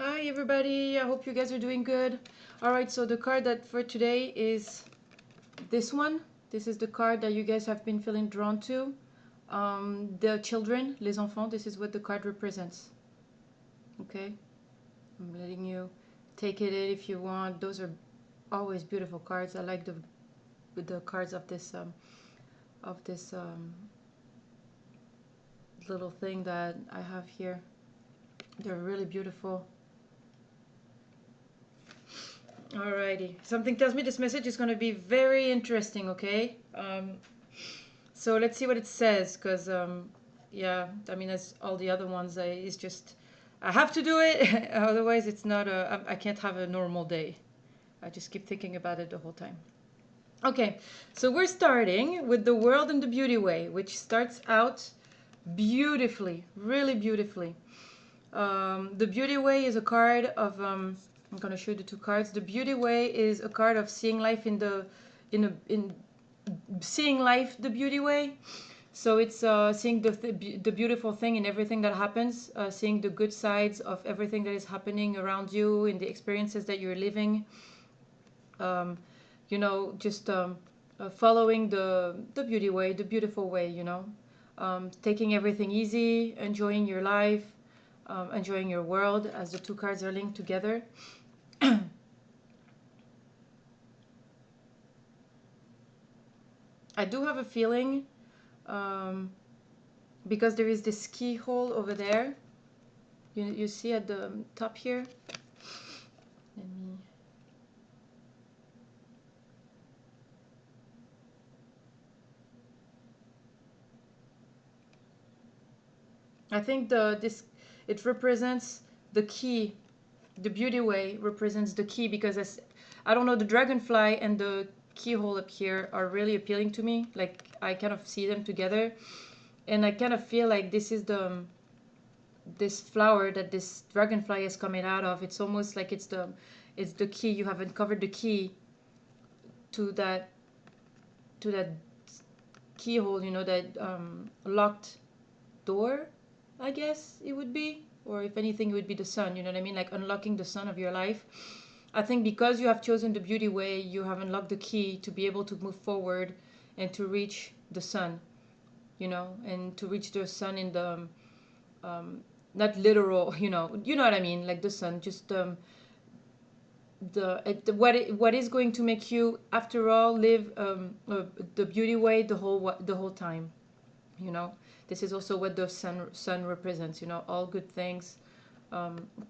Hi everybody, I hope you guys are doing good. Alright, so the card that for today is this one. This is the card that you guys have been feeling drawn to. The children, les enfants, this is what the card represents. Okay, I'm letting you take it in if you want. Those are always beautiful cards. I like the cards of this little thing that I have here. They're really beautiful. Alrighty, something tells me this message is going to be very interesting, okay? So let's see what it says, because, yeah, I mean, as all the other ones, it's just, I have to do it, otherwise it's not I can't have a normal day. I just keep thinking about it the whole time. Okay, so we're starting with the World and the Beauty Way, which starts out beautifully, really beautifully. The Beauty Way is a card of, I'm going to show you the two cards. The Beauty Way is a card of seeing life in seeing life the beauty way. So it's seeing the beautiful thing in everything that happens, seeing the good sides of everything that is happening around you, in the experiences that you're living. You know, just following the beauty way, the beautiful way, you know. Taking everything easy, enjoying your life, enjoying your world, as the two cards are linked together. I do have a feeling, because there is this keyhole over there. You see at the top here? Let me... I think it represents the key. The beauty way represents the key, because I don't know, the dragonfly and the keyhole up here are really appealing to me. Like, I kind of see them together, and I kind of feel like this is this flower that this dragonfly is coming out of. It's almost like it's the key. You have uncovered the key to that keyhole, you know, that locked door, I guess it would be. Or if anything, it would be the sun, you know what I mean? Like unlocking the sun of your life. I think because you have chosen the beauty way, you have unlocked the key to be able to move forward and to reach the sun, you know, and to reach the sun in the, not literal, you know what I mean? Like the sun, just what is going to make you, after all, live the beauty way the whole time, you know. This is also what the sun represents, you know, all good things,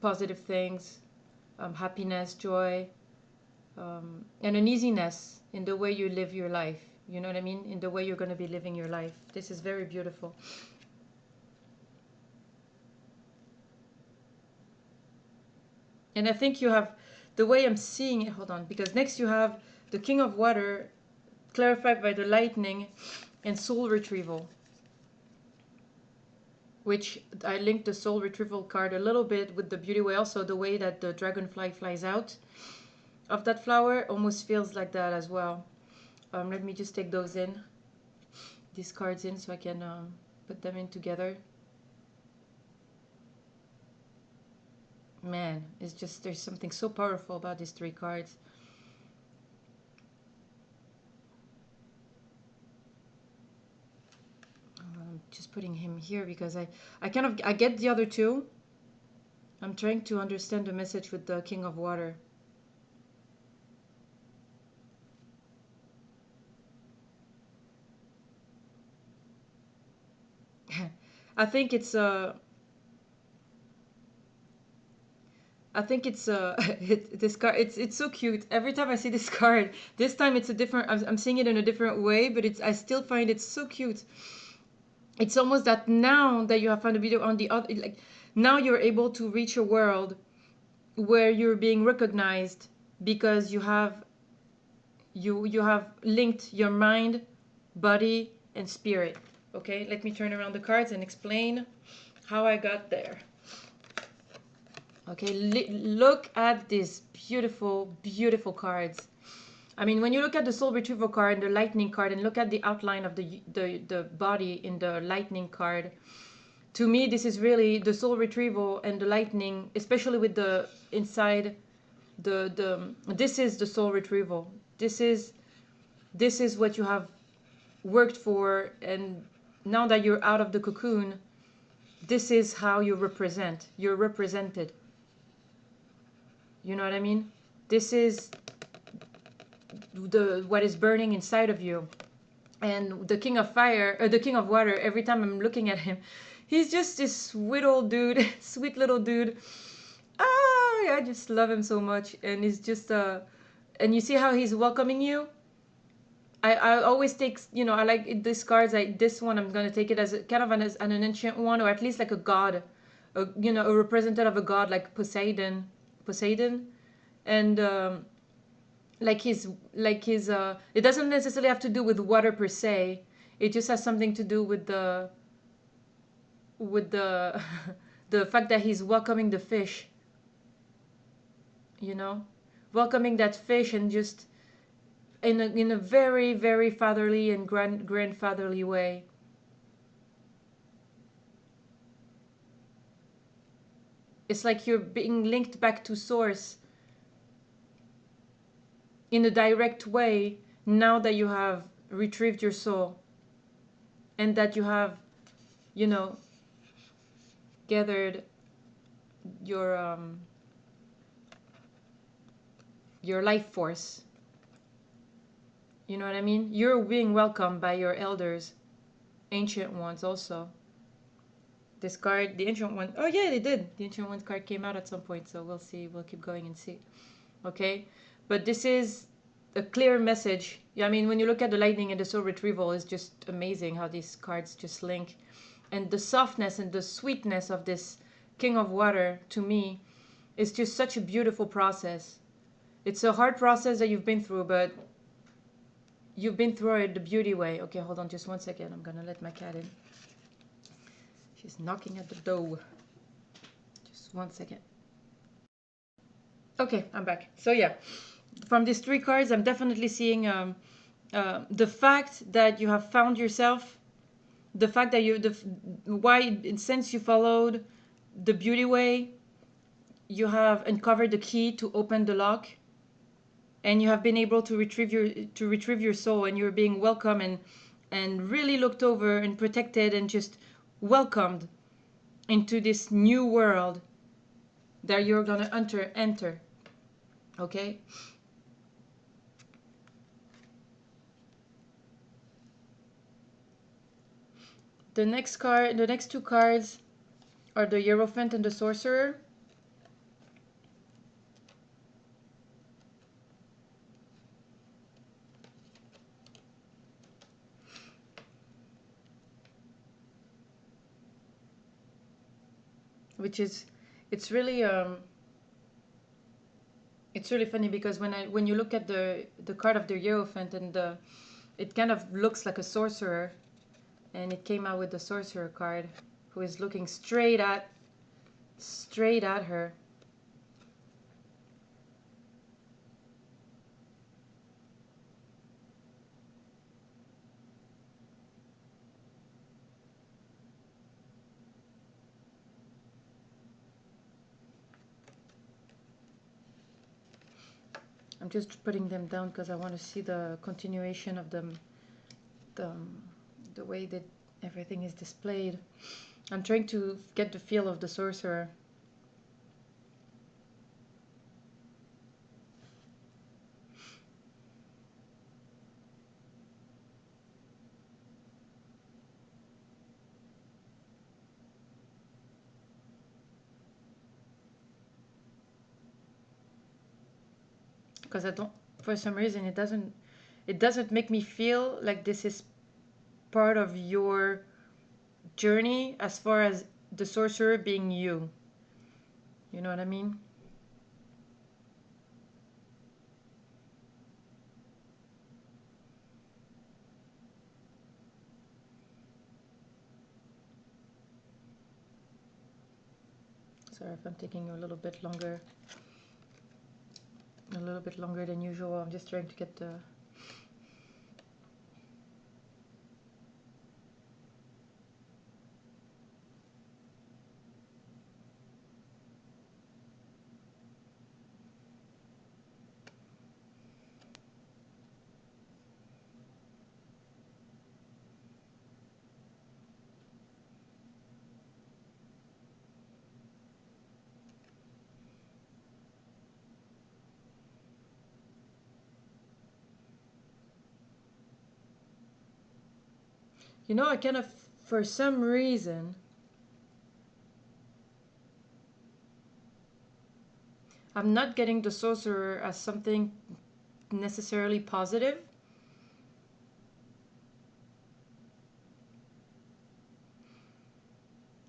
positive things, happiness, joy, and an easiness in the way you live your life, you know what I mean, in the way you're going to be living your life. This is very beautiful. And I think you have, the way I'm seeing it, hold on, because next you have the King of Water, clarified by the lightning, and soul retrieval, which I linked the soul retrieval card a little bit with the beauty way. Also, the way that the dragonfly flies out of that flower almost feels like that as well. Let me just take these cards in, so I can put them in together. Man, it's just, there's something so powerful about these three cards. I'm just putting him here because I get the other two. I'm trying to understand the message with the King of Water. I think it's this card. It's so cute. Every time I see this card, this time it's a different. I'm seeing it in a different way, but I still find it so cute. It's almost that now that you have found a video on the other, like now you're able to reach a world where you're being recognized because you have linked your mind, body, and spirit. Okay, let me turn around the cards and explain how I got there. Okay, look at these beautiful, beautiful cards. I mean, when you look at the soul retrieval card and the lightning card, and look at the outline of the body in the lightning card, To me, this is really the soul retrieval and the lightning, especially with the inside the this is the soul retrieval. This is what you have worked for, and now that you're out of the cocoon, this is how you represent. You're represented. You know what I mean? This is the what is burning inside of you. And the king of fire, the king of water, every time I'm looking at him, he's just this sweet old dude, sweet little dude. I just love him so much. And he's just and you see how he's welcoming you. I always take, you know, I like these cards. This one, I'm gonna take it as a, kind of as an ancient one, or at least like a god, you know, a representative of a god like Poseidon, and it doesn't necessarily have to do with water per se. It just has something to do with the the fact that he's welcoming the fish, you know, welcoming that fish, and just in a very, very fatherly and grandfatherly way. It's like you're being linked back to source in a direct way, now that you have retrieved your soul, and that you have, you know, gathered your life force. You know what I mean? You're being welcomed by your elders, ancient ones also. This card, the ancient one, oh yeah, they did. The ancient ones card came out at some point, so we'll see. We'll keep going and see. Okay? But this is a clear message. Yeah, I mean, when you look at the lightning and the soul retrieval, it's just amazing how these cards just link. And the softness and the sweetness of this king of water, to me, is just such a beautiful process. It's a hard process that you've been through, but you've been through it the beauty way. Okay, hold on just 1 second. I'm gonna let my cat in. She's knocking at the door. Just 1 second. Okay, I'm back. So yeah, from these 3 cards, I'm definitely seeing the fact that you have found yourself, the fact that why, since you followed the beauty way, you have uncovered the key to open the lock, and you have been able to retrieve your soul, and you're being welcomed and really looked over and protected and just welcomed into this new world that you're gonna enter. Okay? The next 2 cards are the Hierophant and the Sorcerer. Which is, it's really funny, because when you look at the card of the Hierophant, and it kind of looks like a sorcerer, and it came out with the Sorcerer card, who is looking straight at her. I'm just putting them down because I want to see the continuation of them, the way that everything is displayed. I'm trying to get the feel of the Sorcerer. Because for some reason, it doesn't make me feel like this is part of your journey, as far as the Sorcerer being you. You know what I mean? Sorry if I'm taking a little bit longer than usual. I'm just trying to get the... You know, I kind of, for some reason, I'm not getting the sorcerer as something necessarily positive.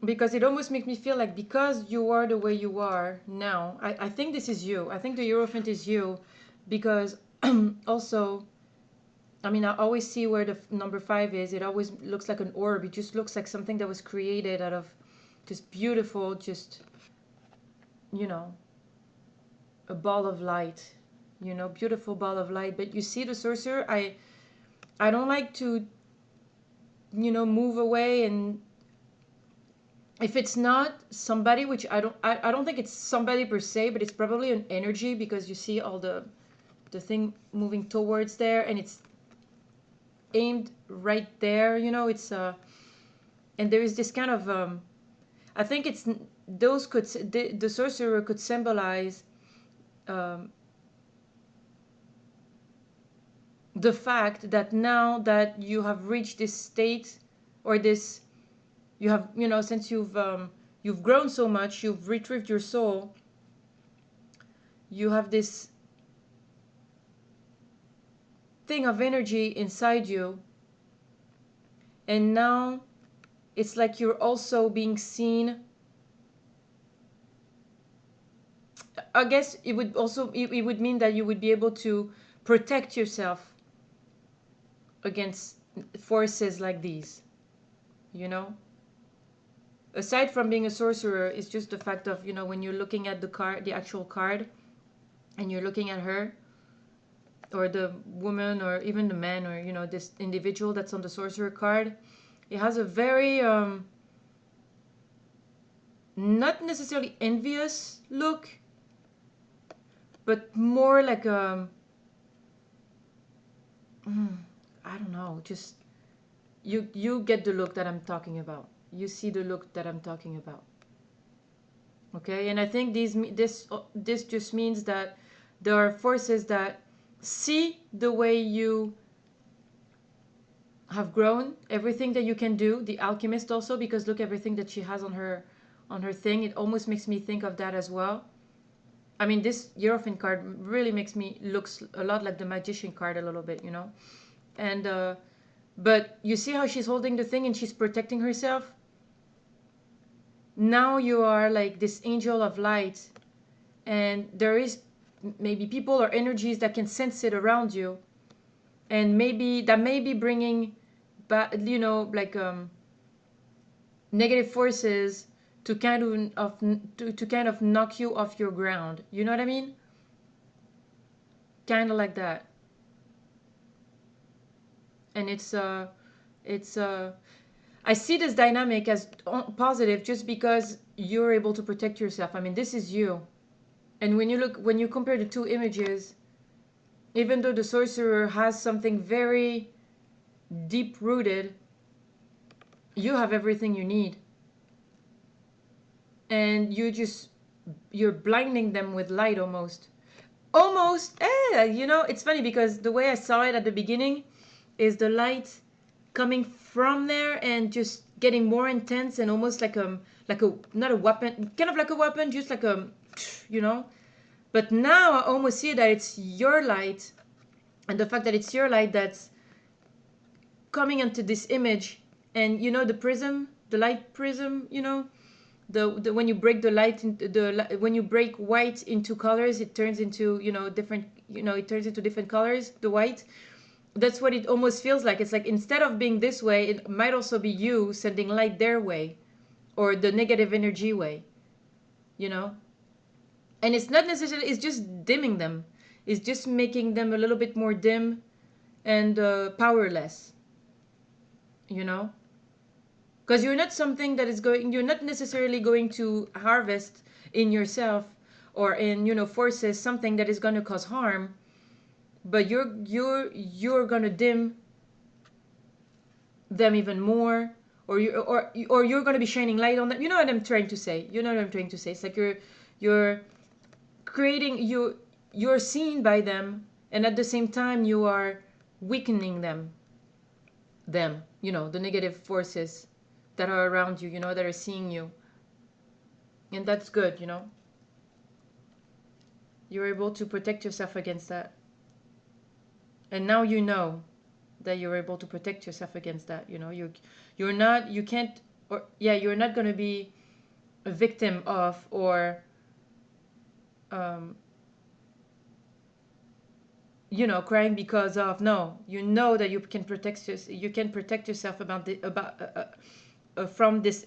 Because it almost makes me feel like, because you are the way you are now, I think this is you. I think the Hierophant is you. Because also, I mean, I always see where the number 5 is. It always looks like an orb. It just looks like something that was created out of just beautiful, just, you know, a ball of light. You know, beautiful ball of light. But you see the sorcerer, I don't like to, you know, move away. And if it's not somebody, which I don't think it's somebody per se, but it's probably an energy, because you see all the thing moving towards there, and it's aimed right there, you know. It's and there is this kind of I think it's those could the sorcerer could symbolize um, the fact that now that you have reached this state, or this, you have, you know, since you've grown so much, you've retrieved your soul, you have this thing of energy inside you, and now it's like you're also being seen. I guess it would also, it would mean that you would be able to protect yourself against forces like these, you know. Aside from being a sorcerer, it's just the fact of, you know, when you're looking at the card, the actual card, and you're looking at her, or the woman, or even the man, or, you know, this individual that's on the sorcerer card, it has a very not necessarily envious look, but more like I don't know, just you get the look that I'm talking about. You see the look that I'm talking about. Okay, and I think this just means that there are forces that see the way you have grown, everything that you can do. The alchemist also, because look, everything that she has on her thing, it almost makes me think of that as well. I mean, this Hierophant card really makes me looks a lot like the magician card a little bit, you know. And but you see how she's holding the thing and she's protecting herself. Now you are like this angel of light, and there is maybe people or energies that can sense it around you, and maybe that may be bringing back, you know, like negative forces to to kind of knock you off your ground. You know what I mean? Kind of like that. And it's I see this dynamic as positive, just because you're able to protect yourself. I mean, this is you. And when you compare the two images, even though the sorcerer has something very deep rooted, you have everything you need. And you're blinding them with light, almost. You know, it's funny because the way I saw it at the beginning is the light coming from there and just getting more intense, and almost like a not a weapon, kind of like a weapon, just like a, you know. But now I almost see that it's your light, and the fact that it's your light that's coming into this image. And you know, the light prism, you know, the when you break the light into when you break white into colors, it turns into, you know, different, you know, it turns into different colors, the white. That's what it almost feels like. It's like, instead of being this way, it might also be you sending light their way, or the negative energy way, you know. And it's not necessarily, it's just dimming them, it's just making them a little bit more dim and powerless, you know. Because you're not something that is going, you're not necessarily going to harvest in yourself, or in, you know, forces something that is going to cause harm, but you're going to dim them even more, or you're going to be shining light on them. You know what I'm trying to say? You know what I'm trying to say? It's like you're creating, you're seen by them, and at the same time you are weakening them. you know, the negative forces that are around you, you know, that are seeing you. And that's good, you know. You're able to protect yourself against that. And now you know that you're able to protect yourself against that, you know. You're not, you can't, or yeah, you're not going to be a victim of, or um, you know, crying because of. No, you know that you can protect yourself about from these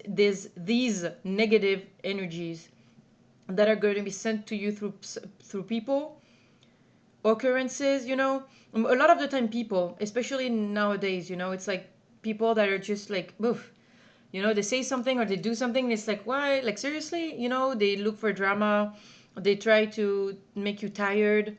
negative energies that are going to be sent to you through people, occurrences, you know. A lot of the time people, especially nowadays, you know, it's like people that are just like, oof, you know, they say something or they do something and it's like, why, like, seriously, you know, they look for drama, they try to make you tired,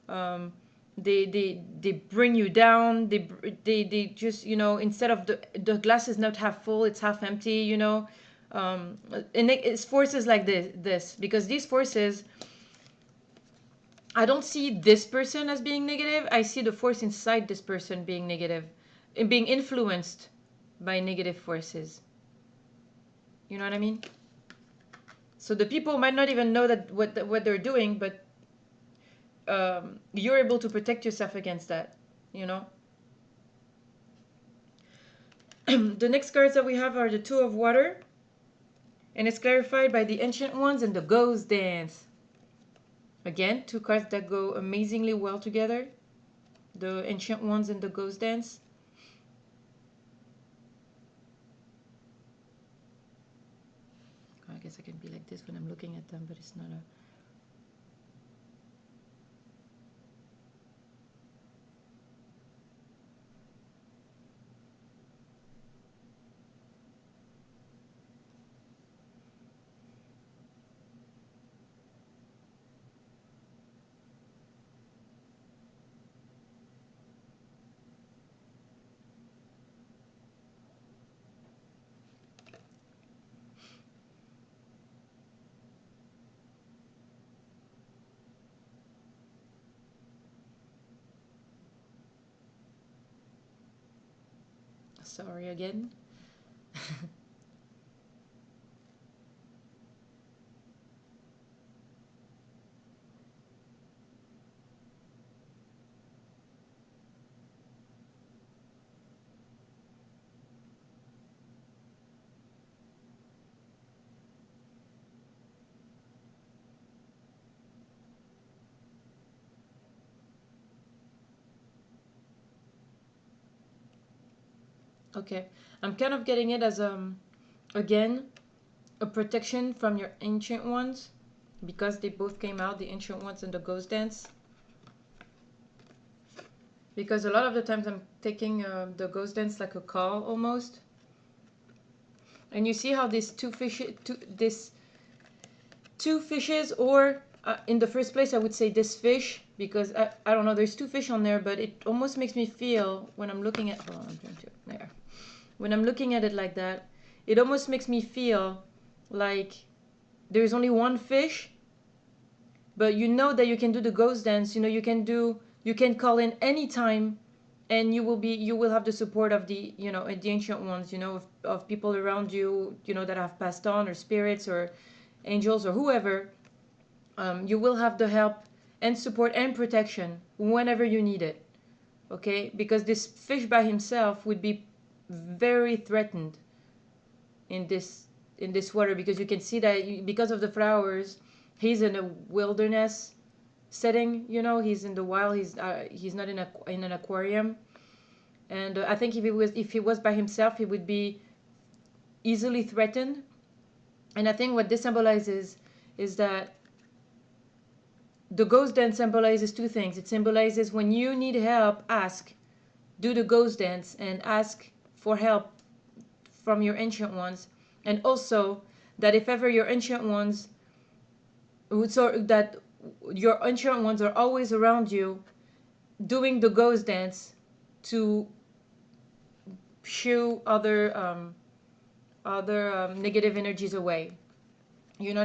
um, they bring you down, they just, you know, instead of the glass is not half full, it's half empty, you know. And it's forces like this because these forces, I don't see this person as being negative. I see the force inside this person being negative and being influenced by negative forces. You know what I mean? So the people might not even know that what they're doing, but you're able to protect yourself against that. You know. The next cards that we have are the Two of Water, and it's clarified by the Ancient Ones and the Ghost Dance. Again, two cards that go amazingly well together. The Ancient Ones and the Ghost Dance. I guess I can be like this when I'm looking at them, but it's not a... Sorry again. Okay, I'm kind of getting it as again, a protection from your Ancient Ones, because they both came out, the Ancient Ones and the Ghost Dance. Because a lot of the times I'm taking the Ghost Dance like a call almost. And you see how these two fishes, or in the first place I would say this fish, because I don't know, there's two fish on there, but it almost makes me feel when I'm looking at, hold on, I'm trying to, there. When I'm looking at it like that, it almost makes me feel like there's only one fish, but you know that you can do the Ghost Dance, you know, you can call in anytime, and you will have the support of the, you know, the Ancient Ones, you know, of people around you, you know, that have passed on, or spirits or angels or whoever. You will have the help and support and protection whenever you need it. Okay, because this fish by himself would be very threatened in this water, because you can see that because of the flowers, he's in a wilderness setting, you know, he's in the wild, he's not in an aquarium. And I think if he was by himself, he would be easily threatened. And I think what this symbolizes is that the Ghost Dance symbolizes two things. It symbolizes when you need help, ask, do the Ghost Dance and ask for help from your Ancient Ones. And also that if ever your Ancient Ones, so that your Ancient Ones are always around you doing the Ghost Dance to shoo other negative energies away. You know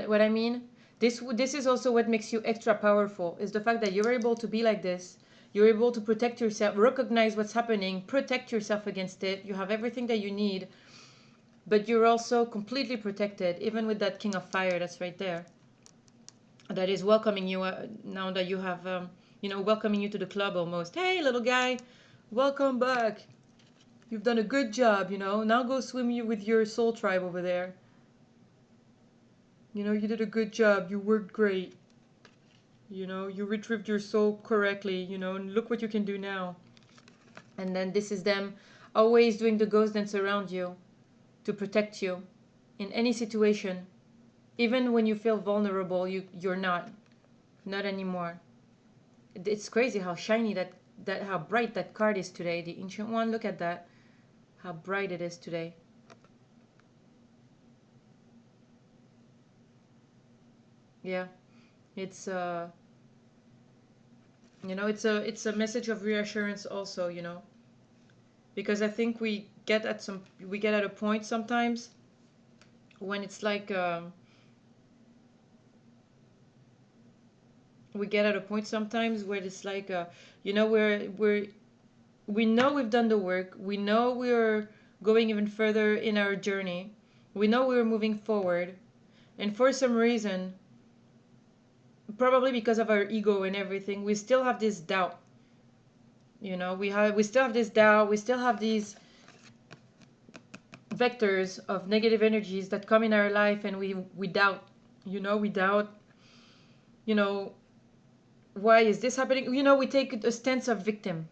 what I mean? This is also what makes you extra powerful, is the fact that you're able to be like this. You're able to protect yourself, recognize what's happening, protect yourself against it. You have everything that you need, but you're also completely protected, even with that King of Fire that's right there. That is welcoming you now that you have, you know, welcoming you to the club almost. Hey, little guy, welcome back. You've done a good job, you know. Now go swim you with your soul tribe over there. You know, you did a good job. You worked great. You know, you retrieved your soul correctly, you know, and look what you can do now. And then this is them always doing the ghost dance around you to protect you in any situation. Even when you feel vulnerable, you're not anymore. It's crazy how shiny how bright that card is today. The Ancient One, look at that. How bright it is today. Yeah. It's you know, it's a message of reassurance also, you know. Because I think we get at a point sometimes when it's like we get at a point sometimes where it's like you know, we know we've done the work, we know we're going even further in our journey, we know we're moving forward, and for some reason, probably because of our ego and everything, we still have this doubt. You know, we still have this doubt, we still have these vectors of negative energies that come in our life, and we doubt, you know, we doubt, you know, why is this happening? You know, we take a stance of victim.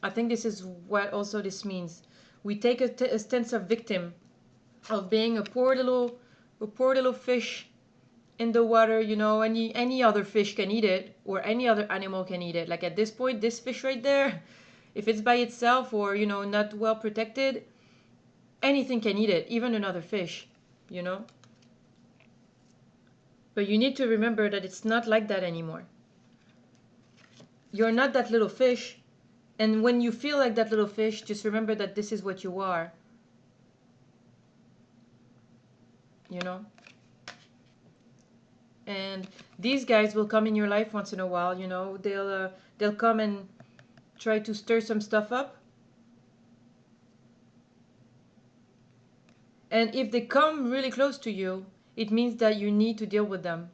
I think this is what also this means. We take a stance of victim, of being a poor little fish in the water. You know, any other fish can eat it, or any other animal can eat it. Like at this point, this fish right there, if it's by itself or, you know, not well protected, anything can eat it, even another fish, you know. But you need to remember that it's not like that anymore. You're not that little fish. And when you feel like that little fish, just remember that this is what you are. You know? And these guys will come in your life once in a while, you know. They'll come and try to stir some stuff up. And if they come really close to you, it means that you need to deal with them.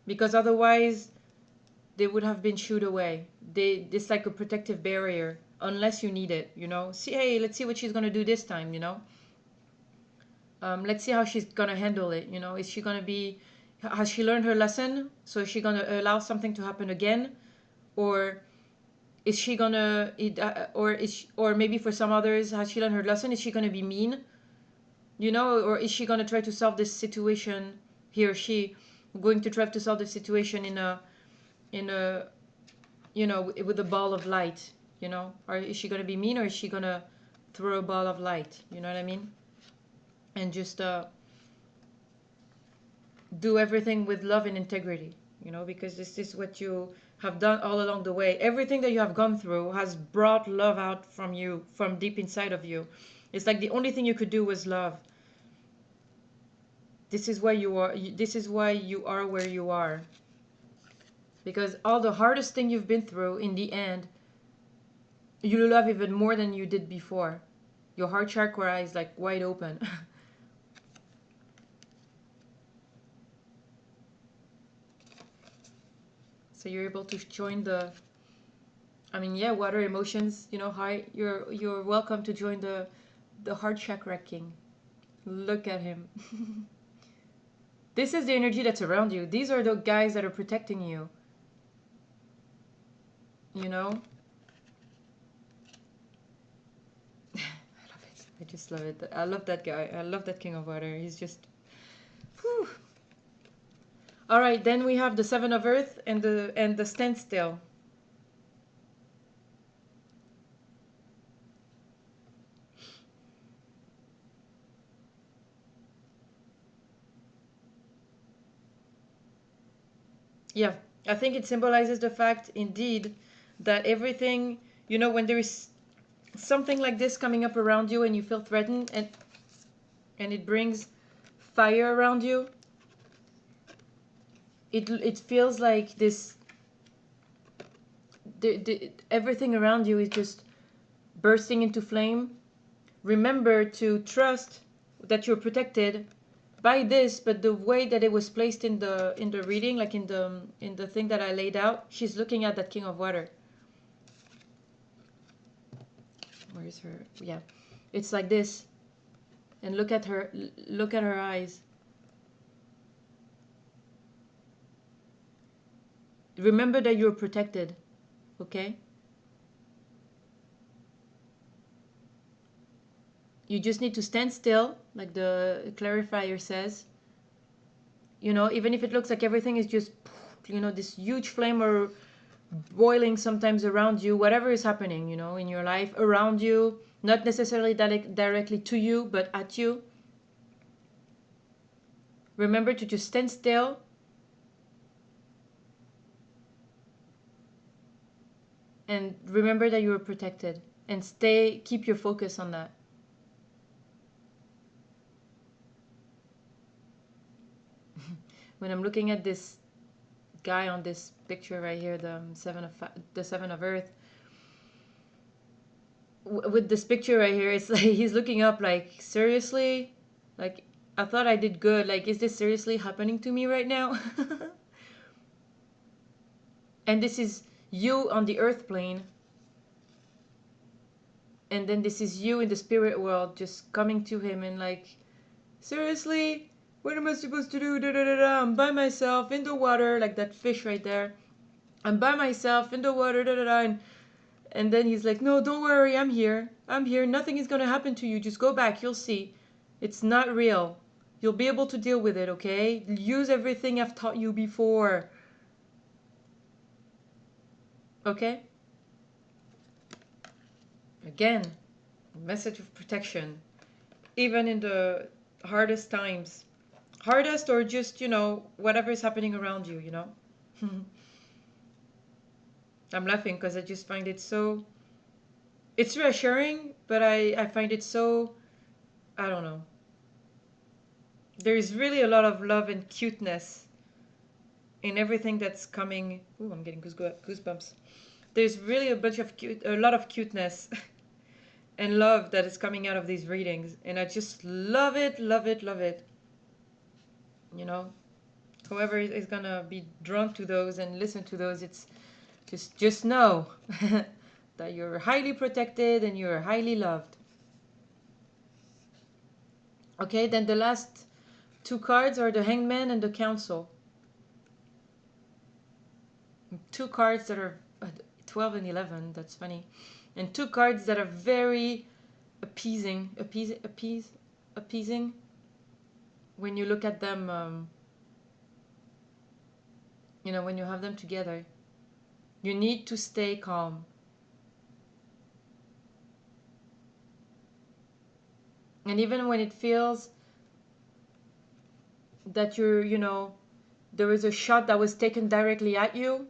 Because otherwise, they would have been shooed away. It's like a protective barrier, unless you need it, you know. See, hey, let's see what she's gonna do this time, you know. Let's see how she's gonna handle it, you know. Is she gonna be, has she learned her lesson? So is she gonna allow something to happen again, or is she gonna, or maybe for some others, has she learned her lesson? Is she gonna be mean, you know, or is she gonna try to solve this situation? He or she going to try to solve the situation in a, you know, with a ball of light, you know? Or is she gonna be mean, or is she gonna throw a ball of light? You know what I mean? And just do everything with love and integrity, you know, because this is what you have done all along the way. Everything that you have gone through has brought love out from you, from deep inside of you. It's like the only thing you could do was love. This is why you are, this is why you are where you are. Because all the hardest thing you've been through, in the end, you love even more than you did before. Your heart chakra is like wide open. So you're able to join the, I mean, yeah, water emotions, you know, hi, you're welcome to join the heart chakra king. Look at him. This is the energy that's around you. These are the guys that are protecting you. You know? I love it. I just love it. I love that guy. I love that king of water. He's just, whew. All right, then we have the Seven of Earth and the standstill. Yeah, I think it symbolizes the fact, indeed, that everything, you know, when there is something like this coming up around you and you feel threatened, and it brings fire around you, it feels like this, everything around you is just bursting into flame. Remember to trust that you're protected by this, but the way that it was placed in the reading, like in the thing that I laid out, she's looking at that King of Water. Where is her? Yeah, it's like this, and look at her eyes. Remember that you're protected, okay? You just need to stand still, like the clarifier says. You know, even if it looks like everything is just, you know, this huge flame or boiling sometimes around you, whatever is happening, you know, in your life, around you, not necessarily directly to you, but at you. Remember to just stand still. And remember that you are protected. And keep your focus on that. When I'm looking at this guy on this picture right here, the seven of Earth, with this picture right here, it's like he's looking up like, seriously? Like, I thought I did good. Like, is this seriously happening to me right now? And this is you on the earth plane. And then this is you in the spirit world just coming to him and like, seriously? What am I supposed to do? Da, da, da, da. I'm by myself in the water, like that fish right there. I'm by myself in the water, da, da, da. And then he's like, no, don't worry, I'm here. I'm here. Nothing is going to happen to you. Just go back. You'll see. It's not real. You'll be able to deal with it, okay? Use everything I've taught you before. Okay? Again, message of protection. Even in the hardest times. Hardest or just, you know, whatever is happening around you, you know? I'm laughing because I just find it so... It's reassuring, but I find it so... I don't know. There's really a lot of love and cuteness in everything that's coming. Ooh, I'm getting goosebumps. There's really a lot of cuteness and love that is coming out of these readings. And I just love it, love it, love it. You know? Whoever is gonna be drawn to those and listen to those, it's just know that you're highly protected and you're highly loved. Okay, then the last two cards are the Hangman and the Council. Two cards that are 12 and 11, that's funny. And two cards that are very appeasing when you look at them, you know, when you have them together. You need to stay calm. And even when it feels that you're, you know, there is a shot that was taken directly at you,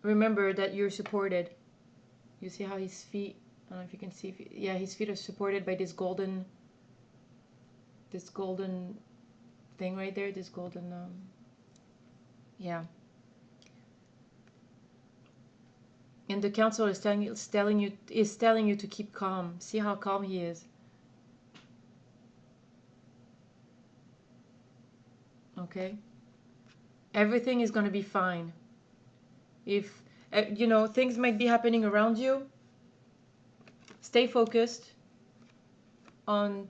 remember that you're supported. You see how his feet, I don't know if you can see, yeah, his feet are supported by this golden thing right there, this golden, yeah. And the council is telling you to keep calm. See how calm he is. Okay? Everything is going to be fine. If, you know, things might be happening around you, stay focused on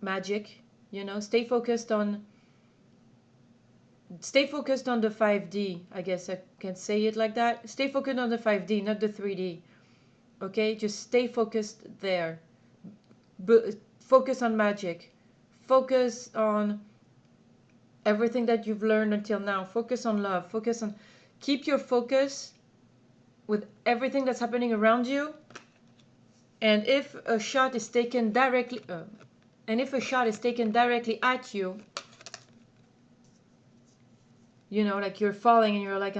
magic, you know, stay focused on the 5D, I guess I can say it like that. Stay focused on the 5D, not the 3D. Okay? Just stay focused there. Focus on magic. Focus on everything that you've learned until now. Focus on love. Keep your focus with everything that's happening around you. And if a shot is taken directly at you, you know, like you're falling and you're like,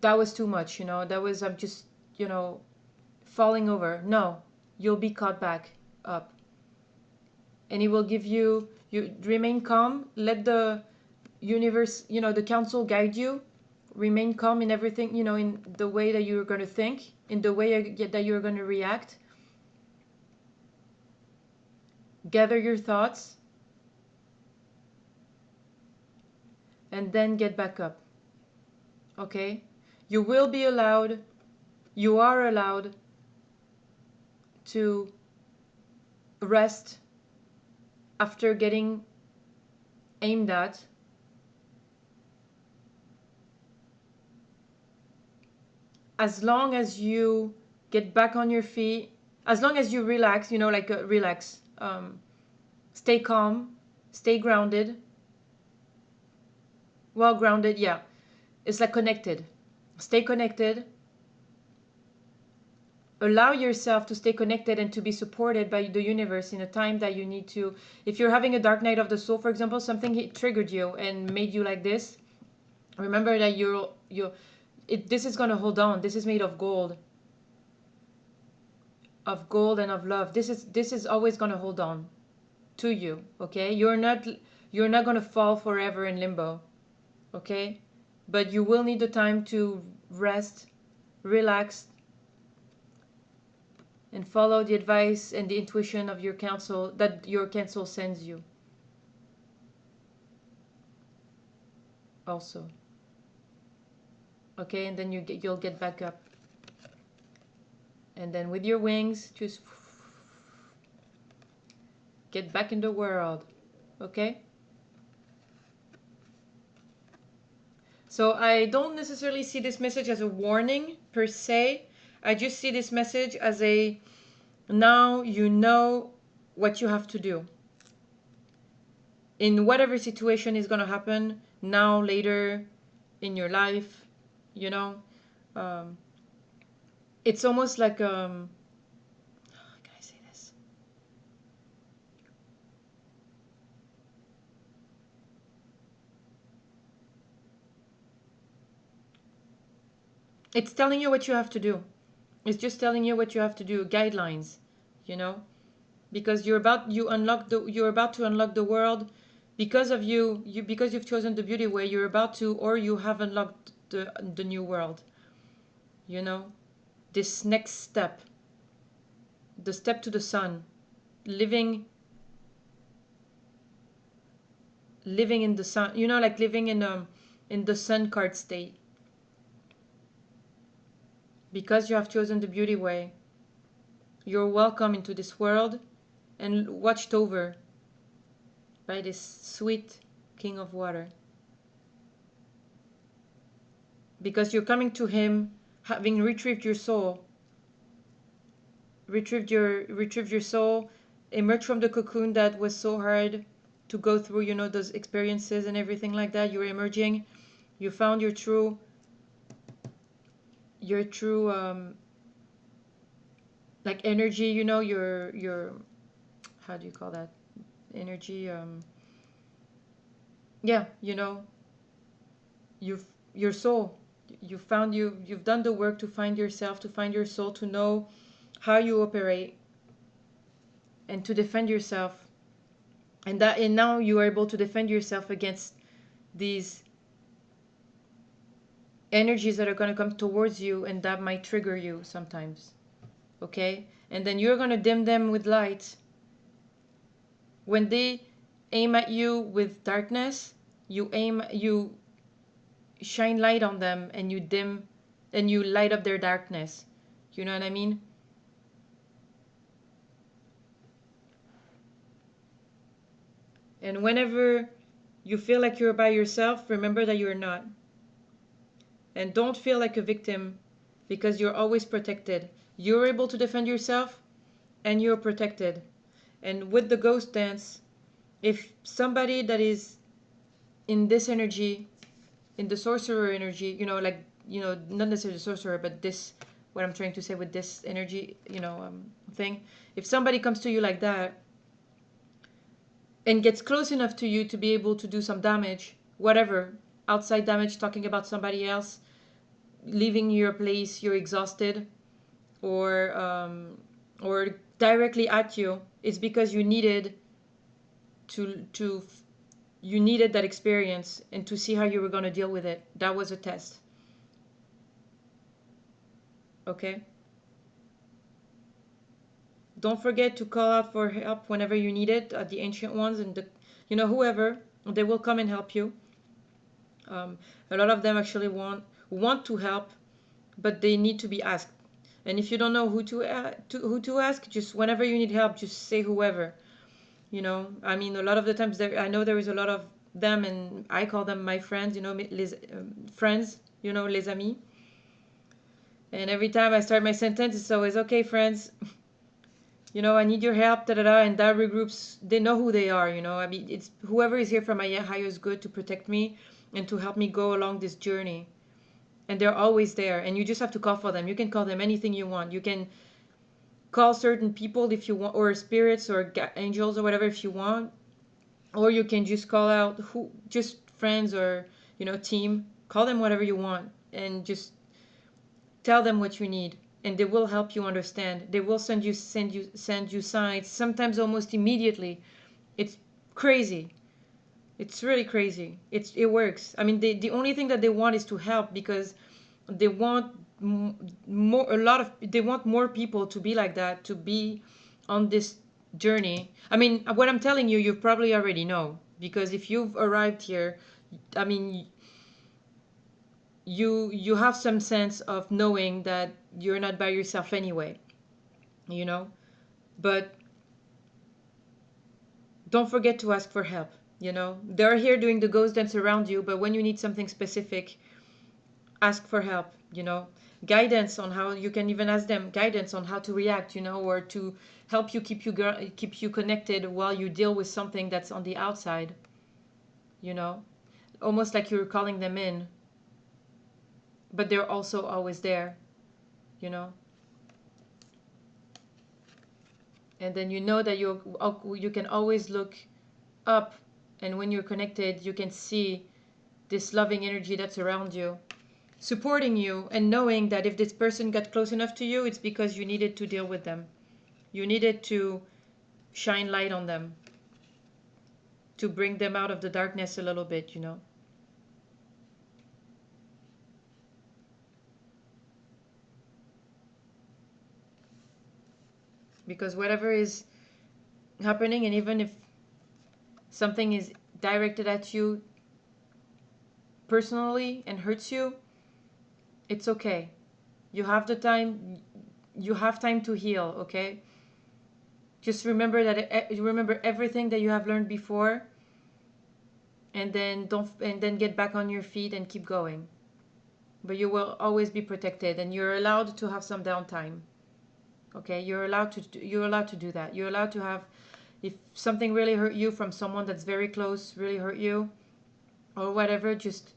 that was too much, you know, I'm just, you know, falling over. No, you'll be caught back up. And he will give you remain calm, let the universe, you know, the council guide you. Remain calm in everything, you know, in the way that you're going to think, in the way that you're going to react. Gather your thoughts and then get back up. Okay? You will be allowed, you are allowed to rest after getting aimed at. As long as you get back on your feet, as long as you relax, you know, like relax. Stay calm, stay grounded. Well, grounded, yeah. It's like connected. Stay connected. Allow yourself to stay connected and to be supported by the universe in a time that you need to. If you're having a dark night of the soul, for example, something triggered you and made you like this, remember that this is going to hold on. This is made of gold and of love. This is always going to hold on to you. Okay, you're not going to fall forever in limbo. Okay, but you will need the time to rest, relax, and follow the advice and the intuition of your counsel that your counsel sends you. Also. Okay, and then you'll get back up. And then with your wings, just get back in the world. Okay? So I don't necessarily see this message as a warning per se. I just see this message as a, now you know what you have to do. In whatever situation is going to happen, now, later in your life, you know. It's almost like, how can I say this? It's telling you what you have to do. It's just telling you what you have to do, guidelines, you know, because you're about to unlock the world because of because you've chosen the beauty way. You're about to, or you have unlocked the new world, you know, this next step, the step to the sun, living in the sun, you know, like living in the sun card state. Because you have chosen the beauty way, you're welcome into this world and watched over by this sweet king of water. Because you're coming to him having retrieved your soul, retrieved your soul, emerged from the cocoon that was so hard to go through, you know, those experiences and everything like that. You're emerging, you found your true like energy, you know, your how do you call that energy, yeah, you know, your soul, you've done the work to find yourself, to find your soul, to know how you operate and to defend yourself, and now you are able to defend yourself against these energies that are going to come towards you and that might trigger you sometimes. Okay, and then you're going to dim them with light. When they aim at you with darkness, you shine light on them and you light up their darkness. You know what I mean? And whenever you feel like you're by yourself, remember that you're not. And don't feel like a victim, because you're always protected. You're able to defend yourself and you're protected. And with the ghost dance, if somebody that is in this energy, in the sorcerer energy, you know, like, you know, not necessarily the sorcerer, but this, what I'm trying to say with this energy, you know, thing. If somebody comes to you like that and gets close enough to you to be able to do some damage, whatever, outside damage, talking about somebody else, leaving your place, you're exhausted, or directly at you, it's because you needed to you needed that experience and to see how you were going to deal with it. That was a test. Okay? Don't forget to call out for help whenever you need it. The ancient ones and whoever, they will come and help you. A lot of them actually want to help, but they need to be asked. And if you don't know who to ask, just whenever you need help, just say whoever. I mean, a lot of the times I know there is a lot of them, and I call them my friends. Friends. Les amis. And every time I start my sentence, it's always okay, friends. I need your help, da da da, and that regroups. They know who they are. I mean, it's whoever is here for my highest good to protect me and to help me go along this journey. And they're always there, and you just have to call for them. You can call them anything you want. You can call certain people if you want, or spirits or angels or whatever if you want, or you can just call out just friends or team. Call them whatever you want, and just tell them what you need, and they will help you understand. They will send you signs, sometimes almost immediately. It's crazy. It's really crazy. It works. I mean, the only thing that they want is to help, because they want they want more people to be like that, to be on this journey. I mean, what I'm telling you, you probably already know, because if you've arrived here, I mean, you have some sense of knowing that you're not by yourself anyway, but don't forget to ask for help. They're here doing the ghost dance around you, but when you need something specific, ask for help. Guidance on how, you can even ask them guidance on how to react, or to help you keep you connected while you deal with something that's on the outside, almost like you're calling them in, but they're also always there, and then that you can always look up, and when you're connected, you can see this loving energy that's around you, supporting you, and knowing that if this person got close enough to you, it's because you needed to deal with them. You needed to shine light on them, to bring them out of the darkness a little bit, Because whatever is happening, and even if something is directed at you personally and hurts you, it's okay. You have the time. You have time to heal, okay? Just remember remember everything that you have learned before, and then get back on your feet and keep going. But you will always be protected, and you're allowed to have some downtime. Okay? You're allowed to do that. You're allowed to have, if something really hurt you from someone that's very close, really hurt you, or whatever, just,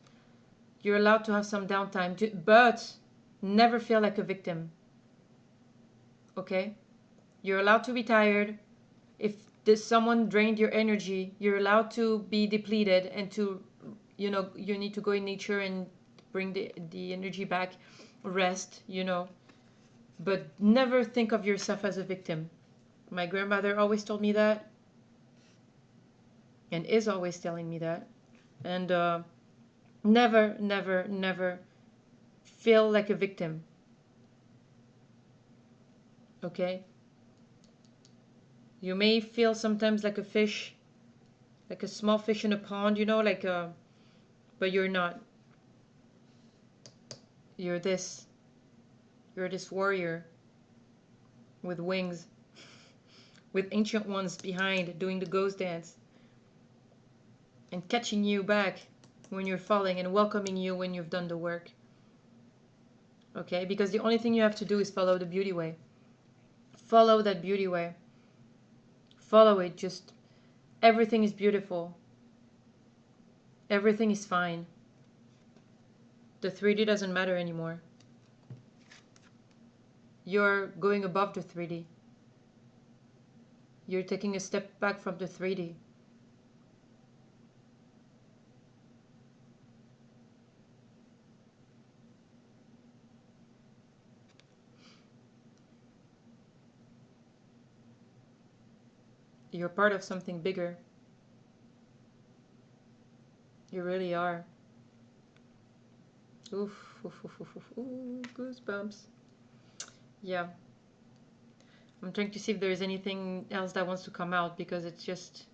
you're allowed to have some downtime, but never feel like a victim. Okay? You're allowed to be tired. If someone drained your energy, you're allowed to be depleted, and to, you need to go in nature and bring the energy back, rest, but never think of yourself as a victim. My grandmother always told me that, and is always telling me that. And never, never, never feel like a victim. Okay? You may feel sometimes like a fish, like a small fish in a pond, but you're not. You're this. You're this warrior with wings, with ancient ones behind doing the ghost dance, and catching you back when you're falling, and welcoming you when you've done the work. Okay? Because the only thing you have to do is follow the beauty way. Follow that beauty way. Follow it. Just, everything is beautiful. Everything is fine. The 3D doesn't matter anymore. You're going above the 3D. You're taking a step back from the 3D. You're part of something bigger. You really are. Oof, oof, oof, oof, oof. Ooh, goosebumps. Yeah. I'm trying to see if there is anything else that wants to come out, because it's just...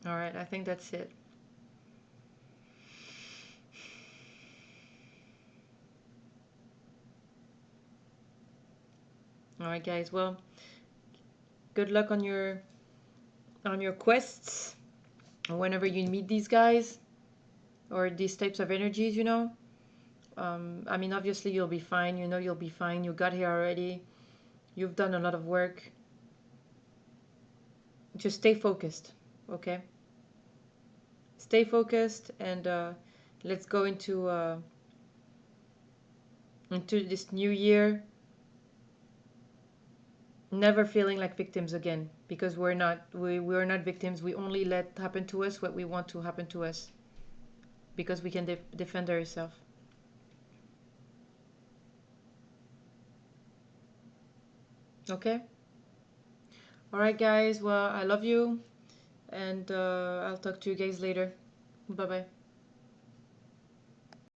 Alright, I think that's it. Alright guys, well, good luck on your quests, whenever you meet these guys or these types of energies, you know. I mean, obviously you'll be fine, you know you'll be fine. You got here already. You've done a lot of work. Just stay focused, okay? Stay focused, and let's go into this new year never feeling like victims again, because we're not victims. We only let happen to us what we want to happen to us, because we can defend ourselves. Okay. All right guys, well, I love you, and I'll talk to you guys later. Bye bye.